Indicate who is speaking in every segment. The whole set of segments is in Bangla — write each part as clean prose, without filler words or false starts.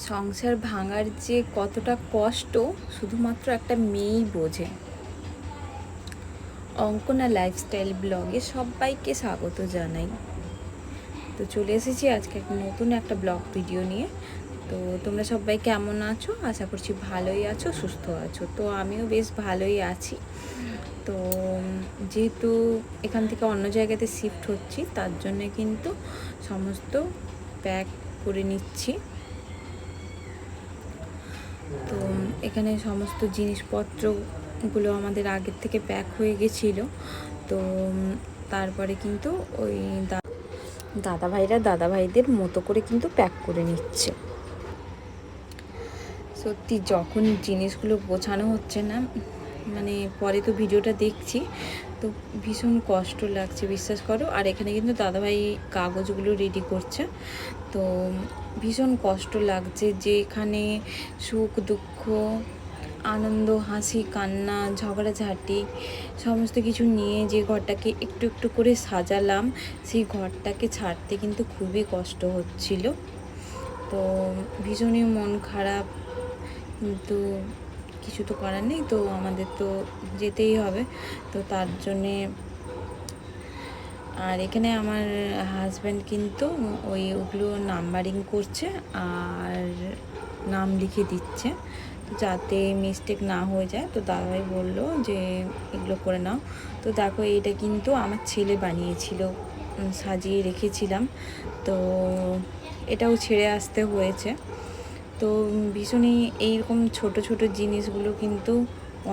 Speaker 1: সংসার ভাঙার যে কতটা কষ্ট শুধুমাত্র একটা মেয়েই বোঝে। অঙ্কনা লাইফস্টাইল ব্লগে সবাইকে স্বাগত জানাই। তো চলে এসেছি আজকে নতুন একটা ব্লগ ভিডিও নিয়ে। তো তোমরা সবাই কেমন আছো? আশা করছি ভালোই আছো, সুস্থ আছো। তো আমিও বেশ ভালোই আছি। তো যেহেতু এখান থেকে অন্য জায়গাতে শিফট হচ্ছি, তার জন্যে কিন্তু সমস্ত প্যাক করে নিচ্ছি। তো এখানে সমস্ত জিনিসপত্রগুলো আমাদের আগের থেকে প্যাক হয়ে গেছিলো। তো তারপরে কিন্তু ওই দাদা ভাইদের মতো করে কিন্তু প্যাক করে নিচ্ছে। সত্যি যখন জিনিসগুলো গোছানো হচ্ছে না, মানে পরে তো ভিডিওটা দেখছি, তো ভীষণ কষ্ট লাগছে, বিশ্বাস করো। আর এখানে কিন্তু দাদাভাই কাগজগুলো রেডি করছে। তো ভীষণ কষ্ট লাগছে যে এখানে সুখ দুঃখ, আনন্দ, হাসি, কান্না, ঝগড়াঝাটি সমস্ত কিছু নিয়ে যে ঘরটাকে একটু একটু করে সাজালাম, সেই ঘরটাকে ছাড়তে কিন্তু খুবই কষ্ট হচ্ছিল। তো ভীষণই মন খারাপ, কিন্তু কিছু তো করার নেই, তো আমাদের তো যেতেই হবে। তো তার জন্যে আর এখানে আমার হাজব্যান্ড কিন্তু ওগুলো নাম্বারিং করছে আর নাম লিখে দিচ্ছে, তো যাতে মিস্টেক না হয়ে যায়। তো দাদাভাই বললো যে এগুলো করে নাও। তো দেখো, এটা কিন্তু আমার ছেলে বানিয়েছিল, সাজিয়ে রেখেছিলাম। তো এটাও ছেড়ে আসতে হয়েছে। তো ভীষণই এইরকম ছোট ছোট জিনিসগুলো কিন্তু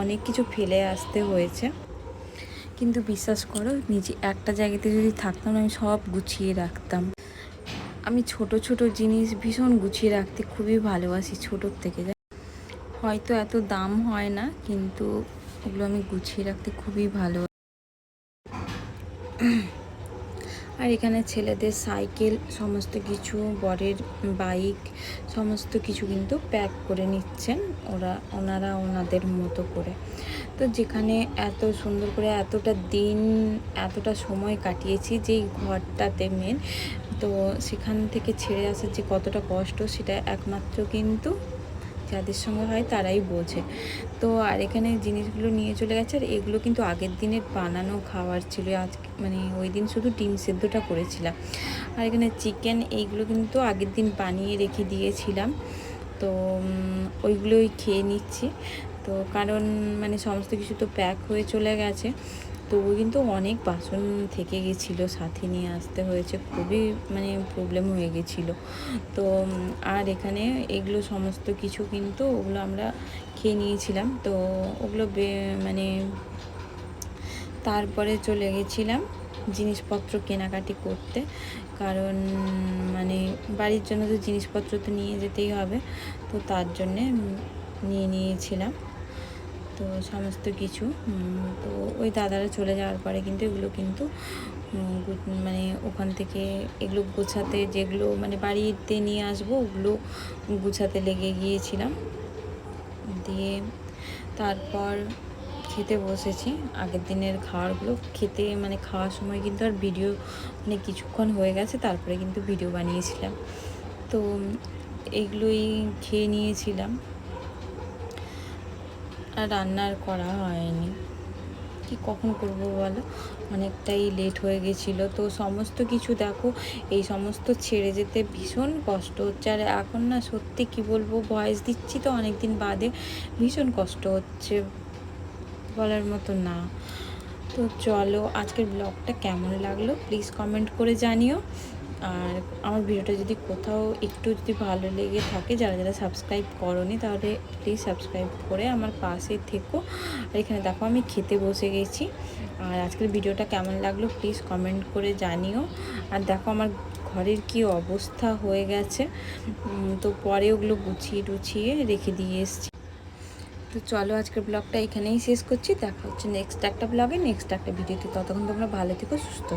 Speaker 1: অনেক কিছু ফেলে আসতে হয়েছে। কিন্তু বিশ্বাস করো, নিজে একটা জায়গাতে যদি থাকতাম, আমি সব গুছিয়ে রাখতাম। আমি ছোট ছোট জিনিস ভীষণ গুছিয়ে রাখতে খুবই ভালোবাসি ছোটোর থেকে। হয়তো এত দাম হয় না, কিন্তু ওগুলো আমি গুছিয়ে রাখতে খুবই ভালোবাসি। আর এখানে ছেলেদের সাইকেল, সমস্ত কিছু, বরের বাইক, সমস্ত কিছু কিন্তু প্যাক করে নিচ্ছেন ওনারা ওনাদের মতো করে। তো যেখানে এত সুন্দর করে এতটা দিন, এতটা সময় কাটিয়েছি যেই ঘরটাতে মেন, তো সেখান থেকে ছেড়ে আসার যে কতটা কষ্ট, সেটা একমাত্র কিন্তু যাদের সঙ্গে হয় তারাই বোঝে। তো আর এখানে জিনিসগুলো নিয়ে চলে গেছে। আর এগুলো কিন্তু আগের দিনের বানানো খাবার ছিল। আজকে মানে ওই দিন শুধু ডিম সেদ্ধটা করেছিলাম। আর এখানে চিকেন, এইগুলো কিন্তু আগের দিন বানিয়ে রেখে দিয়েছিলাম। তো ওইগুলোই খেয়ে নিচ্ছি। তো কারণ মানে সমস্ত কিছু তো প্যাক হয়ে চলে গেছে, তো কিন্তু অনেক বাসন থেকে গেছিলো, সাথে নিয়ে আসতে হয়েছে, খুবই মানে প্রবলেম হয়ে গেছিলো। তো আর এখানে এগুলো সমস্ত কিছু কিন্তু ওগুলো আমরা খেয়ে নিয়েছিলাম। তো ওগুলো মানে তারপরে চলে গেছিলাম জিনিসপত্র কেনাকাটি করতে, কারণ মানে বাড়ির জন্য তো জিনিসপত্র তো নিয়ে যেতেই হবে। তো তার জন্যে নিয়ে নিয়েছিলাম তো সমস্ত কিছু। তো ওই দাদারা চলে যাওয়ার পরে কিন্তু এগুলো কিন্তু মানে ওখান থেকে এগুলো গোছাতে, যেগুলো মানে বাড়িতে নিয়ে আসবো, ওগুলো গুছাতে লেগে গিয়েছিলাম। দিয়ে তারপর খেতে বসেছি। আগের দিনের খাবারগুলো খেতে মানে খাওয়ার সময় কিন্তু আর ভিডিও মানে কিছুক্ষণ হয়ে গেছে, তারপরে কিন্তু ভিডিও বানিয়েছিলাম। তো এগুলোই খেয়ে নিয়েছিলাম, আর রান্নার করা হয়নি। কি কখন করব বলো, অনেকটাই লেট হয়ে গেছিলো। তো সমস্ত কিছু দেখো, এই সমস্ত ছেড়ে যেতে ভীষণ কষ্ট হচ্ছে। আর এখন না সত্যি কি বলবো, ভয়েস দিচ্ছি তো অনেক দিন বাদে, ভীষণ কষ্ট হচ্ছে, বলার মতো না। তো চলো, আজকের ব্লগটা কেমন লাগলো প্লিজ কমেন্ট করে জানিও। আর আমার ভিডিওটা যদি কোথাও একটু যদি ভালো লেগে থাকে, যারা যারা সাবস্ক্রাইব করোনি, তাহলে প্লিজ সাবস্ক্রাইব করে আমার পাশে থেকো। আর এখানে দেখো আমি খেতে বসে গেছি। আর আজকের ভিডিওটা কেমন লাগলো প্লিজ কমেন্ট করে জানিও। আর দেখো আমার ঘরের কি অবস্থা হয়ে গেছে, তো পরে ওগুলো গুছিয়ে টুছিয়ে রেখে দিয়ে এসছি। তো চলো, আজকের ব্লগটা এখানেই শেষ করছি। দেখা হচ্ছে নেক্সট একটা ব্লগে, নেক্সট একটা ভিডিওতে। ততক্ষণ তোমরা ভালো থেকো, সুস্থ।